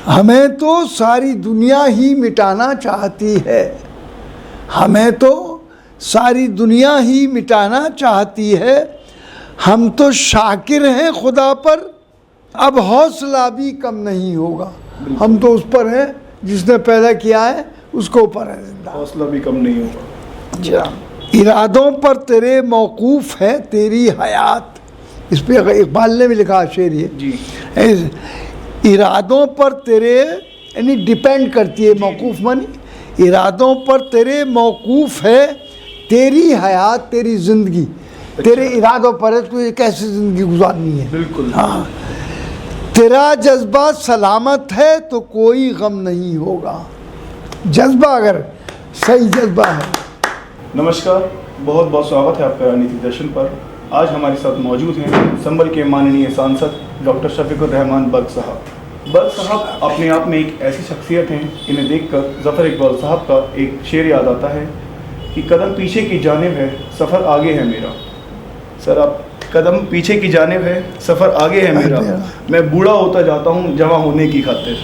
हमें तो सारी दुनिया ही मिटाना चाहती है, हमें तो सारी दुनिया ही मिटाना चाहती है। हम तो शाकिर हैं खुदा पर, अब हौसला भी कम नहीं होगा। हम तो उस पर हैं जिसने पैदा किया है, उसके ऊपर है जिंदा, हौसला भी कम नहीं होगा। जी। इरादों पर तेरे मौकूफ़ है तेरी हयात, इस पर इकबाल ने भी लिखा शेर ये जी। इरादों पर तेरे, यानी डिपेंड करती है, मौकूफ़ मानी इरादों पर तेरे मौकूफ़ है तेरी हयात, तेरी ज़िंदगी तेरे इरादों पर है, तुझे कैसे ज़िंदगी गुजारनी है। बिल्कुल। हाँ, तेरा जज्बा सलामत है तो कोई गम नहीं होगा। जज्बा अगर सही जज्बा है। नमस्कार, बहुत बहुत स्वागत है आपका राजनीति दर्शन पर। आज हमारे साथ मौजूद हैं संभल के माननीय सांसद डॉक्टर शफीकुर रहमान बल्ख साहब। बल्ख साहब अपने आप में एक ऐसी शख्सियत हैं, इन्हें देखकर ज़फ़र इकबाल साहब का एक शेर याद आता है कि कदम पीछे की जानिब है, सफ़र आगे है मेरा। सर, आप कदम पीछे की जानिब है, सफ़र आगे है मेरा, मैं बूढ़ा होता जाता हूँ जवां होने की खातिर।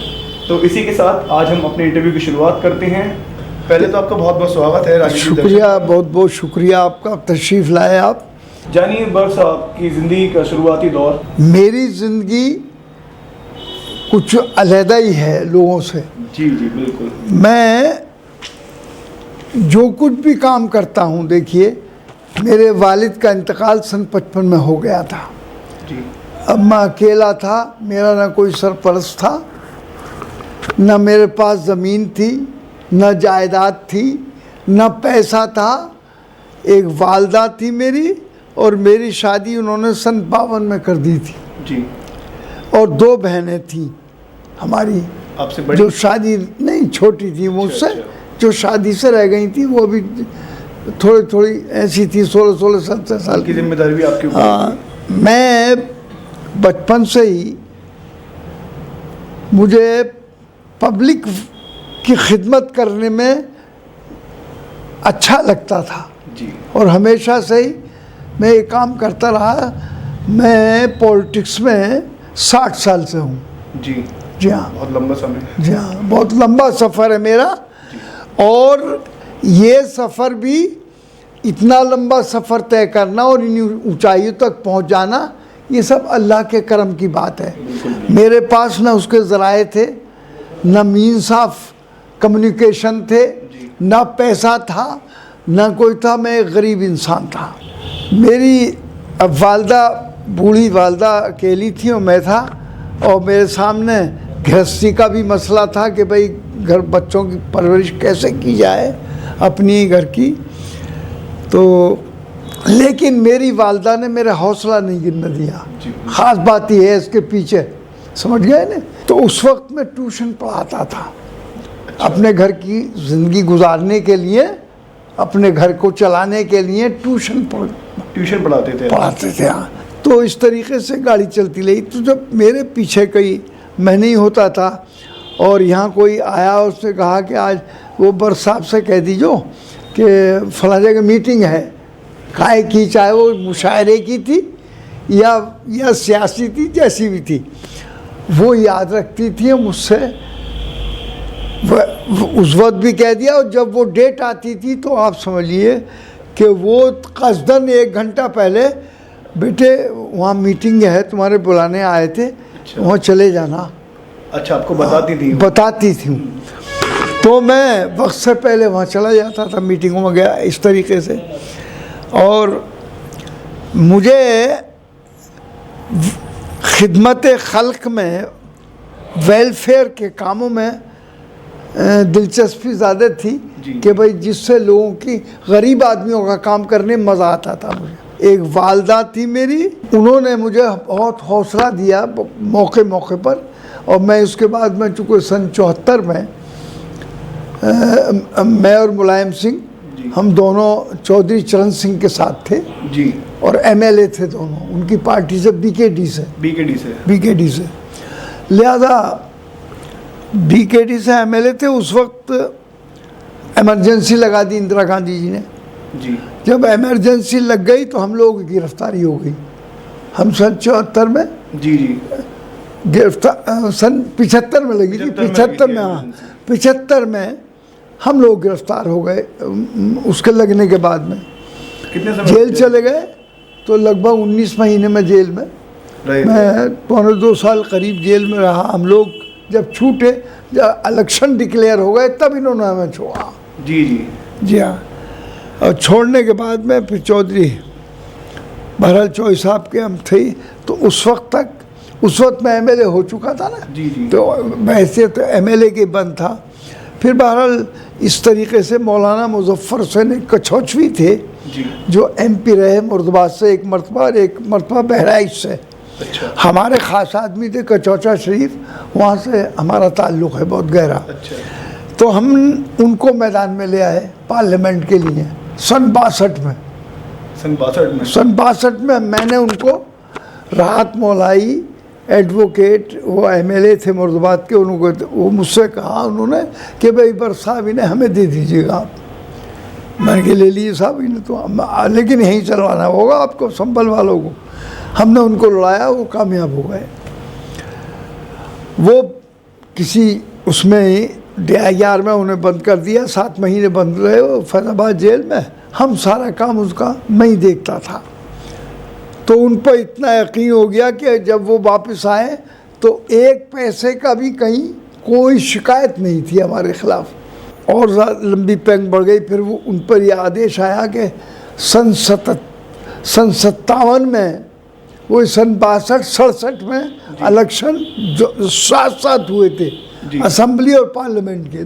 तो इसी के साथ आज हम अपने इंटरव्यू की शुरुआत करते हैं। पहले तो आपका बहुत बहुत स्वागत है राजनीति दर्शन। शुक्रिया, बहुत बहुत शुक्रिया आपका, तशरीफ़ लाए आप। जानिए बल्ख साहब की ज़िंदगी का शुरुआती दौर। मेरी ज़िंदगी कुछ अलहदा ही है लोगों से। जी जी बिल्कुल। मैं जो कुछ भी काम करता हूँ, देखिए मेरे वालिद का इंतकाल सन 55 में हो गया था जी। अब मैं अकेला था, मेरा ना कोई सरपरस्त था, न मेरे पास ज़मीन थी, न जायदाद थी, न पैसा था। एक वालदा थी मेरी, और मेरी शादी उन्होंने सन 52 में कर दी थी जी। और 2 बहनें थीं हमारी, आपसे बड़ी? जो शादी नहीं, छोटी थी मुझसे। अच्छा। जो शादी से रह गई थी वो भी थोड़ी थोड़ी ऐसी थी, 16-16 17 साल की जिम्मेदारी भी आपके ऊपर। हाँ, मैं बचपन से ही मुझे पब्लिक की खिदमत करने में अच्छा लगता था जी। और हमेशा से ही मैं ये काम करता रहा। मैं पॉलिटिक्स में 60 साल से हूँ। जी जी हाँ, बहुत लंबा समय। जी हाँ, बहुत लंबा सफ़र है मेरा। और ये सफ़र भी, इतना लंबा सफ़र तय करना और इन ऊंचाइयों तक पहुंच जाना, ये सब अल्लाह के करम की बात है। मेरे पास ना उसके ज़राए थे, न मीन्स ऑफ कम्युनिकेशन थे, न पैसा था, न कोई था। मैं एक गरीब इंसान था। मेरी अब वालदा, बूढ़ी वालदा अकेली थी और मैं था, और मेरे सामने गृहस्थी का भी मसला था कि भाई घर बच्चों की परवरिश कैसे की जाए अपनी घर की। तो लेकिन मेरी वालदा ने मेरा हौसला नहीं गिरने दिया। ख़ास बात यह है इसके पीछे, समझ गए ना। तो उस वक्त मैं ट्यूशन पढ़ाता था। अपने घर की ज़िंदगी गुजारने के लिए, अपने घर को चलाने के लिए ट्यूशन पढ़ाते थे। हाँ। तो इस तरीके से गाड़ी चलती रही। तो जब मेरे पीछे कोई मैं नहीं होता था और यहाँ कोई आया, उसने कहा कि आज वो बर्ख साहब से कह दीजो कि फला जगह मीटिंग है, काहे की, चाहे वो मुशायरे की थी या सियासी थी, जैसी भी थी, वो याद रखती थी मुझसे। उस वक्त भी कह दिया, और जब वो डेट आती थी तो आप समझिए कि वो कसदन 1 घंटा पहले, बेटे वहाँ मीटिंग है, तुम्हारे बुलाने आए थे। अच्छा। वहाँ चले जाना। अच्छा, आपको बताती थी? बताती थी। तो मैं वक्त से पहले वहाँ चला जाता था, मीटिंगों में गया इस तरीके से। और मुझे खिदमत खल्क में, वेलफेयर के कामों में दिलचस्पी ज़्यादा थी कि भाई जिससे लोगों की, गरीब आदमियों का काम करने में मज़ा आता था मुझे। एक वालदा थी मेरी, उन्होंने मुझे बहुत हौसला दिया मौके मौके पर। और मैं उसके बाद में, चूँकि सन 74 में मैं और मुलायम सिंह, हम दोनों चौधरी चरण सिंह के साथ थे जी, और एमएलए थे दोनों, उनकी पार्टी से, बीकेडी से। लिहाजा बीकेडी से एमएलए थे। उस वक्त इमरजेंसी लगा दी इंदिरा गांधी जी ने जी। जब इमरजेंसी लग गई तो हम लोगों की गिरफ्तारी हो गई। हम सन 74 में जी जी गिरफ्तार सन 75 में लगी थी, 75 में, हाँ 75 में हम लोग गिरफ्तार हो गए। उसके लगने के बाद में कितने समय जेल चले गए, तो लगभग 19 महीने में जेल में मैं 2.25 साल करीब जेल में रहा। हम लोग जब छूटे, जब इलेक्शन डिक्लेयर हो गए, तब इन्होंने हमें छोड़ा। जी जी जी हाँ। और छोड़ने के बाद में फिर चौधरी बहरहाल चौधरी साहब के हम थे, तो उस वक्त मैं एमएलए हो चुका था ना, जी जी। तो वैसे तो एमएलए के बंद था। फिर बहरहाल इस तरीके से मौलाना मुजफ्फर हुसैन कछौचवी थे, जी जो एमपी रहे मुर्दाबाद से एक मरतबा और एक मरतबा बहराइच से। अच्छा हमारे ख़ास आदमी थे कचौचा शरीफ, वहाँ से हमारा ताल्लुक़ है बहुत गहरा। अच्छा तो हम उनको मैदान में ले आए पार्लियामेंट के लिए सन 62 में। सन 62 में मैंने उनको राहत मौलाई एडवोकेट, वो एमएलए थे मुर्दाबाद के, उनको वो मुझसे कहा उन्होंने कि भाई साहब इन्हें हमें दे दीजिएगा आप। मैंने कहा ले लिए साहब, इन्हें तो लेकिन यहीं चलवाना होगा आपको, संभल वालों को। हमने उनको लड़ाया, वो कामयाब हो गए। वो किसी उसमें DIR में उन्हें बंद कर दिया, 7 महीने बंद रहे वो फैजाबाद जेल में। हम सारा काम उसका मैं ही देखता था। तो उन पर इतना यकीन हो गया कि जब वो वापस आए तो 1 पैसे का भी कहीं कोई शिकायत नहीं थी हमारे खिलाफ। और लंबी पैंग बढ़ गई। फिर वो उन पर यह आदेश आया कि सन 57 में, वो सन 62-67 में इलेक्शन जो साथ हुए थे, असेंबली और पार्लियामेंट के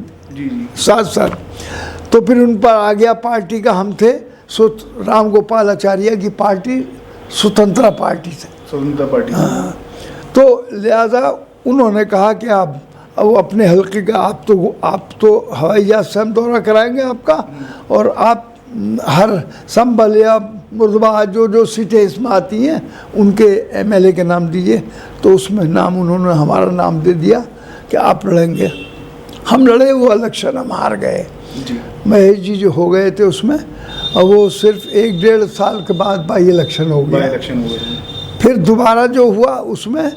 साथ। तो फिर उन पर आ गया पार्टी का, हम थे राम गोपाल आचार्य की पार्टी, स्वतंत्र पार्टी से, स्वतंत्र पार्टी। हाँ। तो लिहाजा उन्होंने कहा कि आप अब अपने हल्के का आप तो हवाई जहाज से हम दौरा कराएंगे आपका, और आप हर संभल या मुर्दाबाद जो सीटें इसमें आती हैं उनके एमएलए के नाम दीजिए। तो उसमें नाम उन्होंने हमारा नाम दे दिया कि आप लड़ेंगे। हम लड़े, वो इलेक्शन हम हार गए। महेश जी जो हो गए थे उसमें, और वो सिर्फ 1-1.5 साल के बाद बाई इलेक्शन हो गया। फिर दोबारा जो हुआ उसमें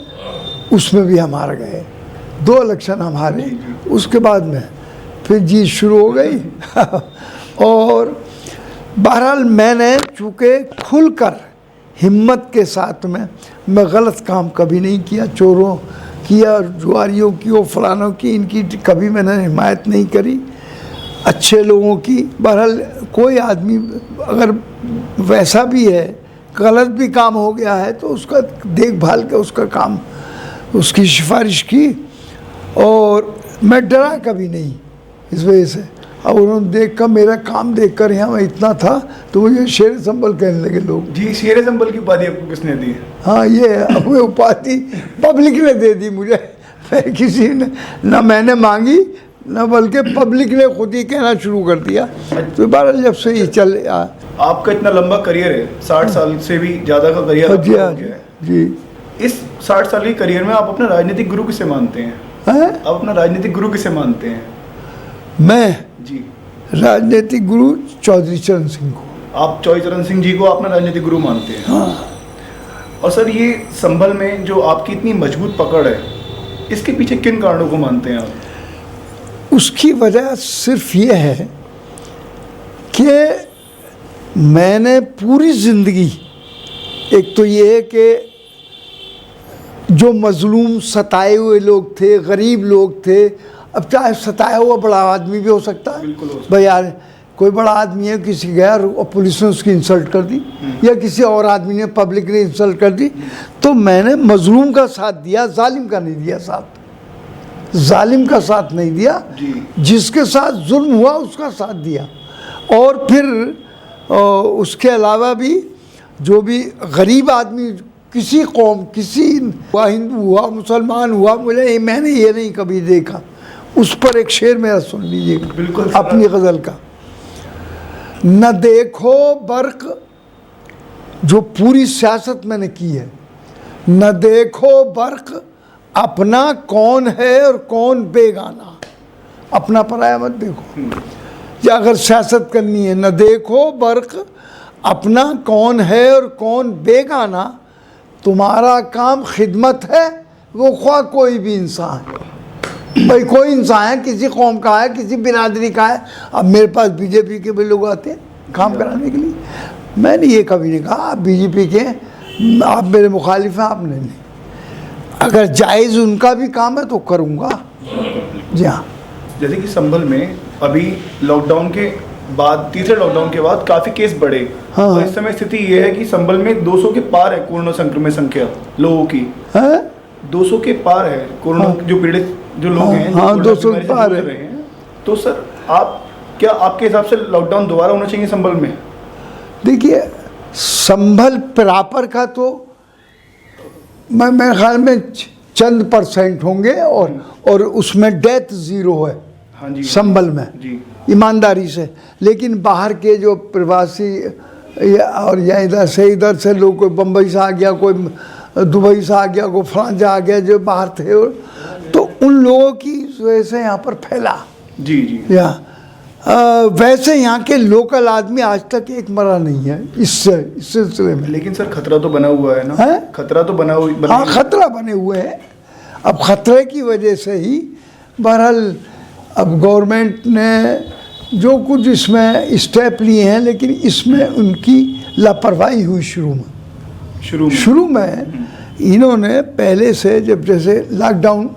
भी हम हार गए। 2 इलेक्शन हम हारे। उसके बाद में फिर जीत शुरू हो गई। और बहरहाल मैंने चूँकि खुलकर हिम्मत के साथ में, मैं गलत काम कभी नहीं किया, चोरों की और जुआरियों की और फलानों की, इनकी कभी मैंने हिमायत नहीं करी, अच्छे लोगों की। बहरहाल कोई आदमी अगर वैसा भी है, गलत भी काम हो गया है, तो उसका देखभाल के उसका काम, उसकी सिफारिश की। और मैं डरा कभी नहीं इस वजह से। अब उन्होंने देखकर, मेरा काम देखकर यहाँ मैं इतना था, तो मुझे शेर संबल कहने लगे लोग। जी, शेर संबल की उपाधि आपको किसने दी? हाँ, ये वो उपाधि पब्लिक ने दे दी मुझे। किसी ने ना मैंने मांगी, ना बल्कि पब्लिक ने खुद ही कहना शुरू कर दिया। तो बहरहाल जब से ये चल आपका इतना लंबा करियर है, 60 साल से भी ज़्यादा का करियर जी हाँ जी। इस 60 साल के करियर में आप अपना राजनीतिक गुरु किसे मानते हैं? आप अपना राजनीतिक गुरु किसे मानते हैं? मैं जी, राजनीतिक गुरु चौधरी चरण सिंह को। आप चौधरी चरण सिंह जी को अपना राजनीतिक गुरु मानते हैं? हाँ। और सर, ये संभल में जो आपकी इतनी मजबूत पकड़ है, इसके पीछे किन कारणों को मानते हैं आप? उसकी वजह सिर्फ ये है कि मैंने पूरी ज़िंदगी, एक तो ये है कि जो मजलूम सताए हुए लोग थे, गरीब लोग थे, अब चाहे सताया हुआ बड़ा आदमी भी हो सकता है भाई, यार कोई बड़ा आदमी है, किसी गया और पुलिस ने उसकी इंसल्ट कर दी, या किसी और आदमी ने, पब्लिक ने इंसल्ट कर दी, तो मैंने मजलूम का साथ दिया, जालिम का नहीं दिया साथ। जालिम का साथ नहीं दिया, जिसके साथ जुल्म हुआ उसका साथ दिया। और फिर उसके अलावा भी जो भी गरीब आदमी, किसी कौम, किसी हुआ, हिंदू हुआ, मुसलमान हुआ, मैंने ये नहीं कभी देखा। उस पर एक शेर मेरा सुन लीजिएगा, बिल्कुल अपनी गज़ल का। न देखो बर्क, जो पूरी सियासत मैंने की है, न देखो बर्क अपना कौन है और कौन बेगाना। अपना पराया मत देखो, या अगर सियासत करनी है, न देखो बर्क अपना कौन है और कौन बेगाना, तुम्हारा काम खिदमत है वो ख्वाह कोई भी इंसान है, भाई कोई इंसान है, किसी कौम का है, किसी बिरादरी का है। अब मेरे पास बीजेपी के भी लोग आते हैं काम कराने के लिए। मैंने ये कभी नहीं कहा आप बीजेपी के, आप मेरे मुखालिफ हैं, आपने नहीं। अगर जायज़ उनका भी काम है तो करूँगा। जी हाँ। जैसे कि संभल में अभी लॉकडाउन के बाद, तीसरे लॉकडाउन के बाद काफ़ी केस बढ़े। हाँ। और इस समय स्थिति ये है कि संभल में 200 के पार है कोरोना संक्रमित संख्या लोगों की। है 200 के पार है कोरोना। हाँ। जो पीड़ित जो लोग हैं, जो हाँ, कोरोना 200 बीमारी से पार जूझ है। रहे हैं। तो सर क्या आपके हिसाब से लॉकडाउन दोबारा होना चाहिए संभल में? देखिए, संभल प्रॉपर का तो मेरे ख्याल में चंद % होंगे और उसमें डेथ ज़ीरो है। हाँ जी। संभल में जी। ईमानदारी से। लेकिन बाहर के जो प्रवासी और या इधर से लोग, कोई बम्बई से आ गया, कोई दुबई से आ गया, कोई फ्रांस से आ गया, जो बाहर थे, तो उन लोगों की वजह से यहाँ पर फैला। जी जी। या वैसे यहाँ के लोकल आदमी आज तक एक मरा नहीं है इस सिलसिले में। लेकिन सर खतरा तो बना हुआ है ना? है? खतरा तो हाँ, खतरा बने हुए हैं। अब खतरे की वजह से ही बहरहाल अब गवर्नमेंट ने जो कुछ इसमें स्टेप लिए हैं, लेकिन इसमें उनकी लापरवाही हुई शुरू में इन्होंने पहले से, जब जैसे लॉकडाउन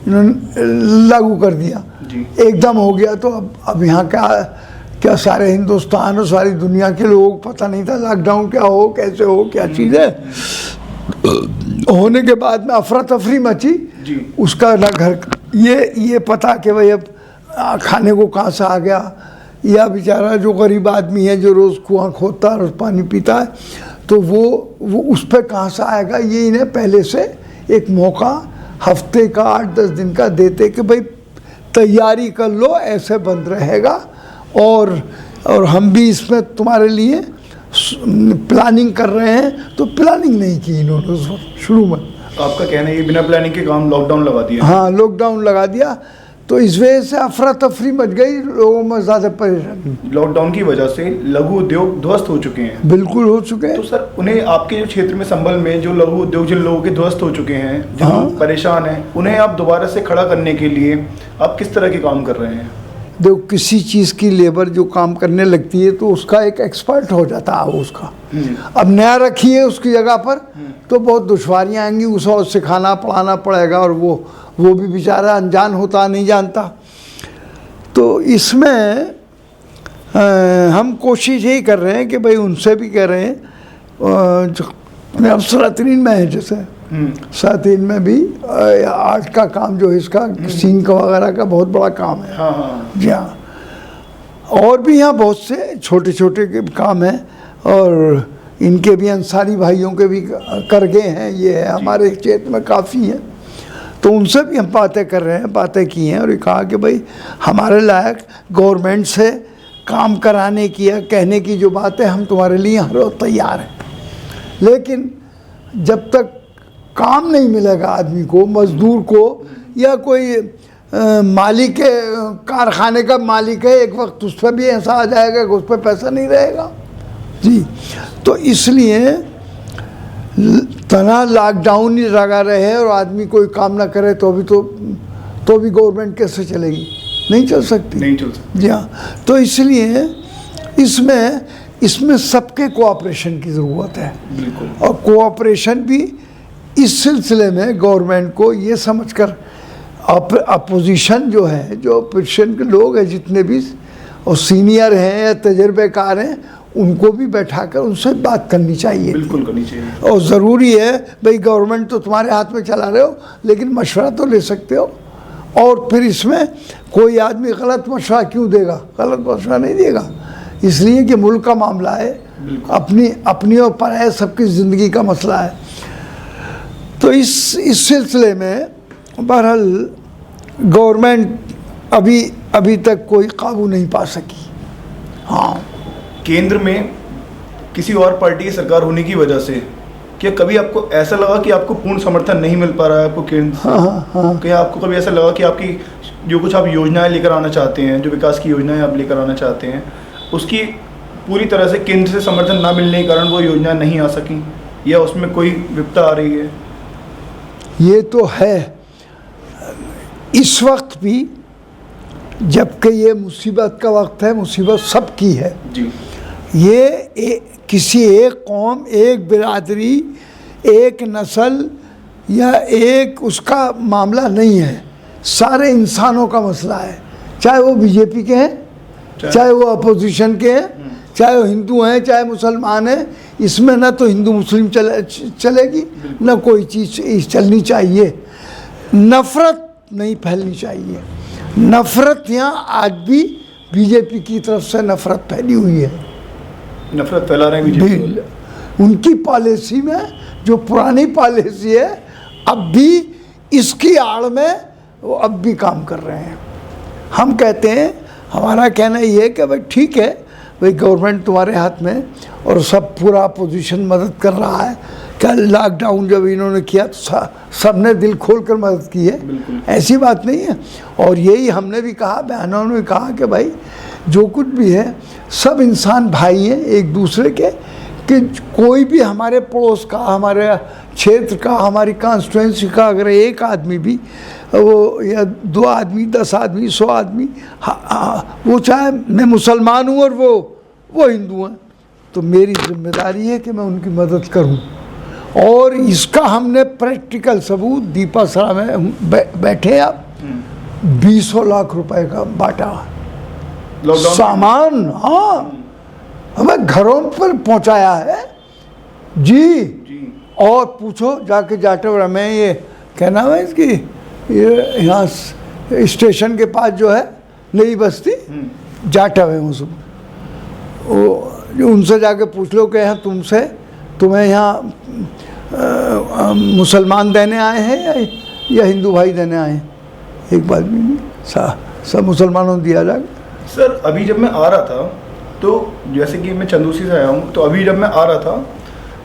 इन्होंने लागू कर दिया जी। एकदम हो गया, तो अब यहाँ क्या सारे हिंदुस्तान और सारी दुनिया के लोगों को पता नहीं था लॉकडाउन क्या हो, कैसे हो, क्या चीज़ है। होने के बाद में अफरा तफरी मची जी। उसका ना घर ये पता कि भाई अब खाने को कहाँ से आ गया, या बेचारा जो गरीब आदमी है जो रोज़ कुआं खोदता है, रोज़ पानी पीता है, तो वो उस पर कहाँ से आएगा। ये इन्हें पहले से एक मौका हफ्ते का 8-10 दिन का देते कि भाई तैयारी कर लो, ऐसे बंद रहेगा, और हम भी इसमें तुम्हारे लिए प्लानिंग कर रहे हैं। तो प्लानिंग नहीं की इन्होंने उस वक्त शुरू में। आपका कहना है ये बिना प्लानिंग के काम लॉकडाउन लगा दिया? हाँ, लॉकडाउन लगा दिया, तो इस वजह से अफरा तफरी मच गई, लोगों में ज़्यादा परेशानी। लॉकडाउन की वजह से लघु उद्योग ध्वस्त हो चुके हैं। बिल्कुल हो चुके हैं। तो सर उन्हें, आपके जो क्षेत्र में संभल में जो लघु उद्योग जिन लोगों के ध्वस्त हो चुके हैं, जो लोग परेशान हैं, उन्हें आप दोबारा से खड़ा करने के लिए आप किस तरह के काम कर रहे हैं? देखो, किसी चीज़ की लेबर जो काम करने लगती है तो उसका एक एक्सपर्ट हो जाता है उसका। अब नया रखिए उसकी जगह पर तो बहुत दुश्वारियाँ आएंगी, उसे सिखाना पढ़ाना पड़ेगा, और वो भी बेचारा अनजान होता, नहीं जानता। तो इसमें हम कोशिश यही कर रहे हैं कि भाई उनसे भी कह रहे हैं, जो अब सलातीन में है, जैसे सलातीन में भी आर्ट का काम जो है, इसका सीन का वगैरह का बहुत बड़ा काम है। हाँ। जी हाँ। और भी यहाँ बहुत से छोटे छोटे के काम हैं, और इनके भी अंसारी भाइयों के भी कर गए हैं। ये है हमारे क्षेत्र में काफ़ी हैं, तो उनसे भी हम बातें कर रहे हैं, बातें की हैं, और ये कहा कि भाई हमारे लायक गवर्नमेंट से काम कराने की या कहने की जो बात है, हम तुम्हारे लिए हर रोज़ तैयार हैं। लेकिन जब तक काम नहीं मिलेगा आदमी को, मज़दूर को, या कोई मालिक है, कारखाने का मालिक है, एक वक्त उस पर भी ऐसा आ जाएगा कि उस पर पैसा नहीं रहेगा जी। तो इसलिए तना लॉकडाउन ही लगा रहे और आदमी कोई काम ना करे तो भी गवर्नमेंट कैसे चलेगी? नहीं चल सकती। जी हाँ। तो इसलिए इसमें सबके कोऑपरेशन की ज़रूरत है। बिल्कुल। और कोऑपरेशन भी इस सिलसिले में गवर्नमेंट को ये समझकर, अपोजिशन जो है, जो अपोजिशन के लोग हैं जितने भी, और सीनियर हैं या तजर्बेकार हैं, उनको भी बैठाकर उनसे बात करनी चाहिए। बिल्कुल करनी चाहिए। और ज़रूरी है भाई, गवर्नमेंट तो तुम्हारे हाथ में चला रहे हो, लेकिन मशवरा तो ले सकते हो। और फिर इसमें कोई आदमी गलत मशवरा क्यों देगा? गलत मशवरा नहीं देगा, इसलिए कि मुल्क का मामला है, अपनी और पराये सबकी ज़िंदगी का मसला है। तो इस सिलसिले में बहरहाल गवर्नमेंट अभी तक कोई काबू नहीं पा सकी। हाँ, केंद्र में किसी और पार्टी की सरकार होने की वजह से क्या कभी आपको ऐसा लगा कि आपको पूर्ण समर्थन नहीं मिल पा रहा है आपको केंद्र से? हाँ। क्या आपको कभी ऐसा लगा कि आपकी जो कुछ आप योजनाएं लेकर आना चाहते हैं, जो विकास की योजनाएं आप लेकर आना चाहते हैं, उसकी पूरी तरह से केंद्र से समर्थन ना मिलने के कारण वो योजनाएं नहीं आ सकी, या उसमें कोई विपदा आ रही है? ये तो है। इस वक्त भी जबकि ये मुसीबत का वक्त है, मुसीबत सबकी है। जी। ये किसी एक कौम, एक बिरादरी, एक नस्ल या एक उसका मामला नहीं है, सारे इंसानों का मसला है। चाहे वो बीजेपी के हैं, चाहे वो अपोजिशन के हैं, चाहे वो हिंदू हैं, चाहे मुसलमान हैं। इसमें ना तो हिंदू मुस्लिम चलेगी, ना कोई चीज़ चलनी चाहिए। नफ़रत नहीं फैलनी चाहिए। नफ़रत यहाँ आज भी बीजेपी की तरफ से नफ़रत फैली हुई है। नफरत फैला रहे हैं बीजेपी। उनकी पॉलिसी में जो पुरानी पॉलिसी है, अब भी इसकी आड़ में वो अब भी काम कर रहे हैं। हम कहते हैं, हमारा कहना ये है कि भाई ठीक है, भाई गवर्नमेंट तुम्हारे हाथ में और सब पूरा अपोजिशन मदद कर रहा है। कल लॉकडाउन जब इन्होंने किया तो सब ने दिल खोल कर मदद की है, ऐसी बात नहीं है। और यही हमने भी कहा, बहनों ने भी कहा कि भाई जो कुछ भी है सब इंसान भाई हैं एक दूसरे के, कि कोई भी हमारे पड़ोस का, हमारे क्षेत्र का, हमारी कॉन्स्टिट्यूंसी का अगर एक आदमी भी वो या 2 आदमी, 10 आदमी, 100 आदमी, वो चाहे मैं मुसलमान हूँ और वो हिंदू हैं, तो मेरी जिम्मेदारी है कि मैं उनकी मदद करूँ। और इसका हमने प्रैक्टिकल सबूत दीपासरा में बैठे अब 20 लाख रुपए का बांटा सामान। हाँ, हमें घरों पर पहुंचाया है जी। और पूछो जाके जाटवड़ा में, ये क्या नाम है इसकी, ये यहाँ स्टेशन के पास जो है नई बस्ती, जाटव है वो उनसे जाके पूछ लो कि यहाँ तुम्हें यहाँ मुसलमान देने आए हैं या हिंदू भाई देने आए हैं। एक बात भी नहीं, सब मुसलमानों को दिया जाएगा। सर अभी जब मैं आ रहा था, तो जैसे कि मैं चंदूसी से आया हूँ, तो अभी जब मैं आ रहा था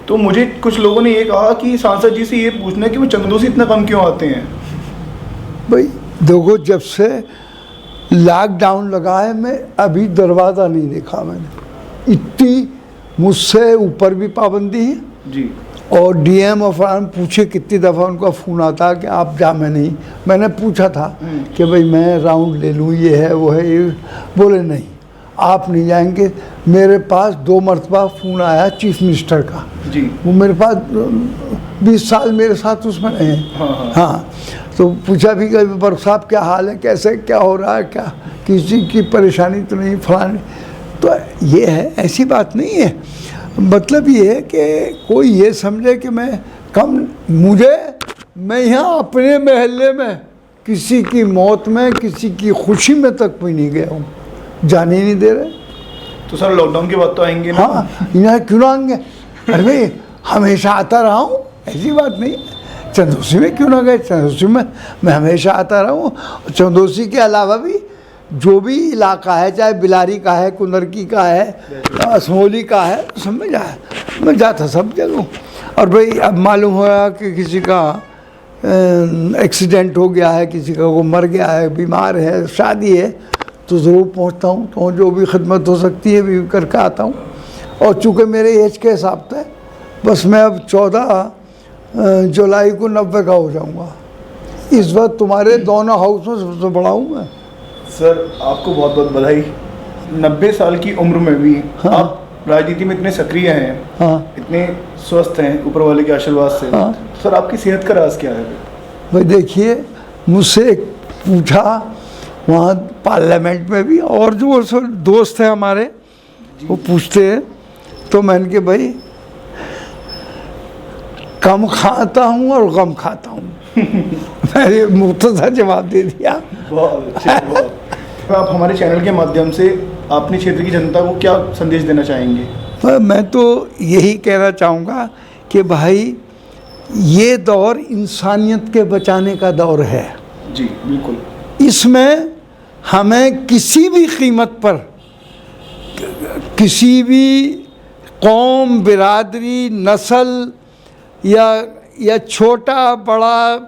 तो मुझे कुछ लोगों ने ये कहा कि सांसद जी से ये पूछना है कि वो चंदूसी इतना कम क्यों आते हैं। भाई देखो, जब से लॉकडाउन लगा है मैं अभी दरवाज़ा नहीं देखा मैंने। इतनी मुझसे ऊपर भी पाबंदी है जी। और डीएम और फलान पूछे कितनी दफ़ा उनका फ़ोन आता कि आप जा। मैंने पूछा था कि भाई मैं राउंड ले लूँ, ये है वो है, ये बोले नहीं आप नहीं जाएंगे। मेरे पास 2 मरतबा फ़ोन आया चीफ मिनिस्टर का जी। वो मेरे पास 20 साल मेरे साथ उसमें रहे हैं। हाँ, तो पूछा भी कि बर्ग साहब क्या हाल है, कैसे क्या हो रहा है, क्या किसी की परेशानी तो नहीं, फलाने। तो ये है, ऐसी बात नहीं है। मतलब ये है कि कोई ये समझे कि मैं मैं यहाँ अपने महल्ले में किसी की मौत में, किसी की खुशी में तक कोई नहीं गया हूँ, जाने ही नहीं दे रहे। तो सर लॉकडाउन के बाद तो आएंगे ना? हाँ, यहाँ क्यों ना आएंगे? अरे भाई हमेशा आता रहा हूँ, ऐसी बात नहीं है। चंदौसी में क्यों ना गए? चंदौसी में मैं हमेशा आता रहा हूँ। चंदौसी के अलावा भी जो भी इलाका है, चाहे बिलारी का है, कुंदरकी का है, असमोली का है, सब में मैं जाता सब जगह। और भाई अब मालूम हुआ कि किसी का एक्सीडेंट हो गया है, किसी का वो मर गया है, बीमार है, शादी है, तो ज़रूर पहुंचता हूं। तो जो भी खिदमत हो सकती है भी करके आता हूं। और चूँकि मेरे एज के हिसाब से बस मैं अब 14 जुलाई को 90 का हो जाऊंगा। इस वक्त तुम्हारे दोनों हाउस में सबसे बड़ा हूँ मैं। सर आपको बहुत बहुत बधाई। 90 साल की उम्र में भी आप राजनीति में इतने सक्रिय हैं, इतने स्वस्थ हैं ऊपर वाले के आशीर्वाद से। सर आपकी सेहत का राज क्या है? भाई देखिए, मुझसे पूछा वहाँ पार्लियामेंट में भी, और जो दोस्त हैं हमारे वो पूछते हैं, तो मैंने कहा भाई कम खाता हूँ और गम खाता हूँ। मैंने मुख्तसर जवाब दे दिया। बहुत अच्छे, बहुत। तो आप हमारे चैनल के माध्यम से अपने क्षेत्र की जनता को क्या संदेश देना चाहेंगे? मैं तो यही कहना चाहूँगा कि भाई ये दौर इंसानियत के बचाने का दौर है। जी बिल्कुल। इसमें हमें किसी भी कीमत पर किसी भी कौम, बिरादरी, नस्ल या छोटा बड़ा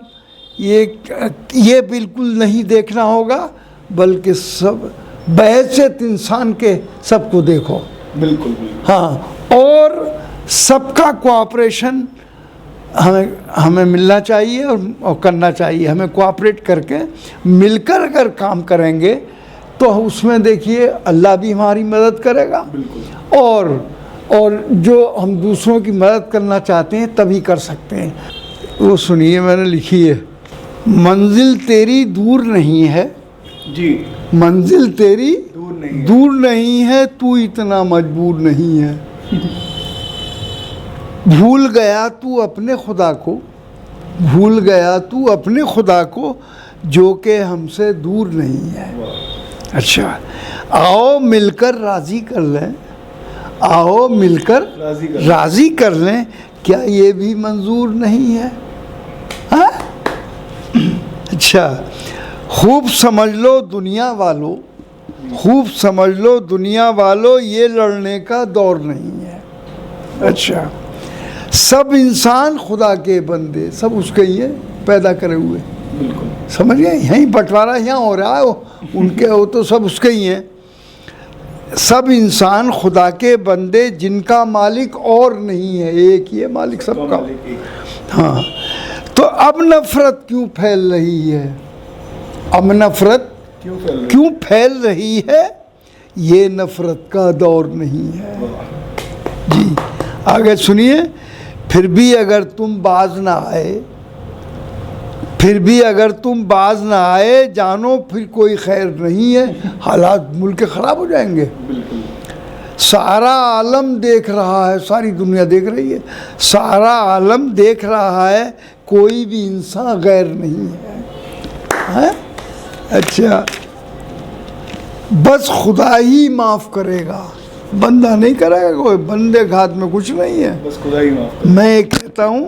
ये बिल्कुल नहीं देखना होगा, बल्कि सब बहैसियत इंसान के सबको देखो। बिल्कुल। हाँ, और सबका कोऑपरेशन हमें मिलना चाहिए और करना चाहिए। हमें कोऑपरेट करके मिलकर अगर काम करेंगे तो उसमें देखिए अल्लाह भी हमारी मदद करेगा, बिल्कुल। और जो हम दूसरों की मदद करना चाहते हैं तभी कर सकते हैं। वो सुनिए, मैंने लिखी है, मंजिल तेरी दूर नहीं है जी, मंजिल तेरी दूर नहीं है, तू इतना मजबूर नहीं है। भूल गया तू अपने खुदा को, भूल गया तू अपने खुदा को, जो कि हमसे दूर नहीं है। अच्छा, आओ मिलकर राज़ी कर लें, आओ मिलकर राज़ी कर लें, क्या ये भी मंजूर नहीं है? हाँ? अच्छा, खूब समझ लो दुनिया वालों, खूब समझ लो दुनिया वालों, ये लड़ने का दौर नहीं है। अच्छा, सब इंसान खुदा के बंदे, सब उसके ही है, पैदा करे हुए। बिल्कुल, समझ गए? यहीं बंटवारा यहाँ हो रहा है, उनके हो तो सब उसके ही हैं। सब इंसान खुदा के बंदे, जिनका मालिक और नहीं है, एक ही है मालिक सबका। हाँ, तो अब नफरत क्यों फैल रही है? अब नफरत क्यों फैल रही है? ये नफरत का दौर नहीं है। जी, आगे सुनिए। फिर भी अगर तुम बाज ना आए, फिर भी अगर तुम बाज ना आए, जानो फिर कोई खैर नहीं है, हालात मुल्क के ख़राब हो जाएंगे। बिल्कुल, सारा आलम देख रहा है, सारी दुनिया देख रही है, सारा आलम देख रहा है, कोई भी इंसान गैर नहीं है। अच्छा, बस खुदा ही माफ़ करेगा, बंदा नहीं करेगा, कोई बंदे के हाथ में कुछ नहीं है, बस खुदा ही माफ करे। मैं ये कहता हूँ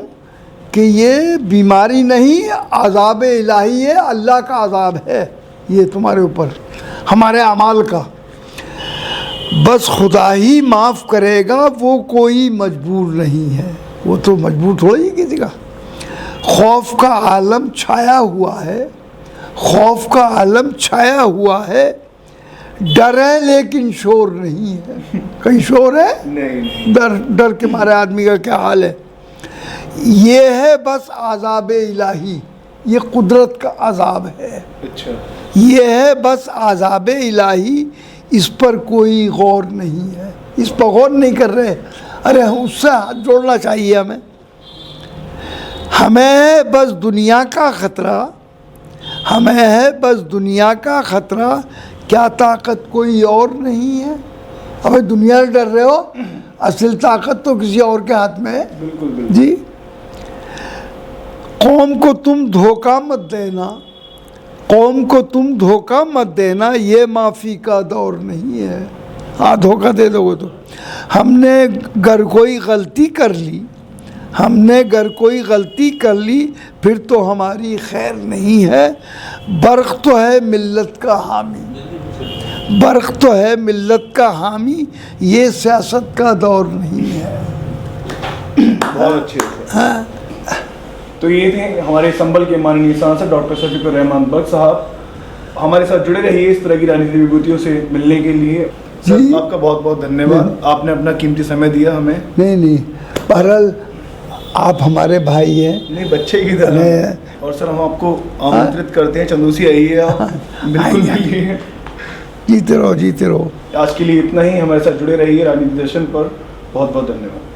कि ये बीमारी नहीं, अज़ाब इलाही है, अल्लाह का अज़ाब है ये तुम्हारे ऊपर, हमारे अमाल का। बस खुदा ही माफ़ करेगा, वो कोई मजबूर नहीं है, वो तो मजबूर थोड़ी ही किसी का। खौफ का आलम छाया हुआ है, खौफ का आलम छाया हुआ है, डर है लेकिन शोर नहीं है। कहीं शोर है? नहीं। डर के मारे आदमी का क्या हाल है। ये है बस आज़ाब इलाही, ये कुदरत का अज़ाब है। अच्छा, ये है बस आज़ाब इलाही, इस पर कोई गौर नहीं है, इस पर गौर नहीं कर रहे। अरे उससे हाथ जोड़ना चाहिए हमें। हमें है बस दुनिया का ख़तरा, हमें है बस दुनिया का ख़तरा, क्या ताकत कोई और नहीं है? अबे दुनिया से डर रहे हो, असल ताकत तो किसी और के हाथ में है। बिल्कुल, बिल्कुल। जी, कौम को तुम धोखा मत देना, कौम को तुम धोखा मत देना, ये माफ़ी का दौर नहीं है। हाँ, धोखा दे दोगे तो। हमने अगर कोई गलती कर ली, हमने अगर कोई गलती कर ली, फिर तो हमारी खैर नहीं है। बर्क़ तो है मिल्लत का हामी, बर्क़ तो है मिल्लत का हामी, ये सियासत का दौर नहीं है। बहुत अच्छे थे। हाँ। तो ये थे हमारे संभल के माननीय सांसद डॉक्टर शफीकुर रहमान बख्श साहब। हमारे साथ जुड़े रहिए इस तरह की राजनीतिक विभूतियों से मिलने के लिए। सर, आपका बहुत बहुत धन्यवाद, आपने अपना कीमती समय दिया हमें। नहीं, बहरहाल आप हमारे भाई हैं। नहीं, बच्चे की तरह। और सर, हम आपको आमंत्रित करते हैं, चंदूसी आइए आप, बिल्कुल मिलिए। जीते रहो, जीते रहो। आज के लिए इतना ही। हमारे साथ जुड़े रहिए राजनीति दर्शन पर। बहुत बहुत धन्यवाद।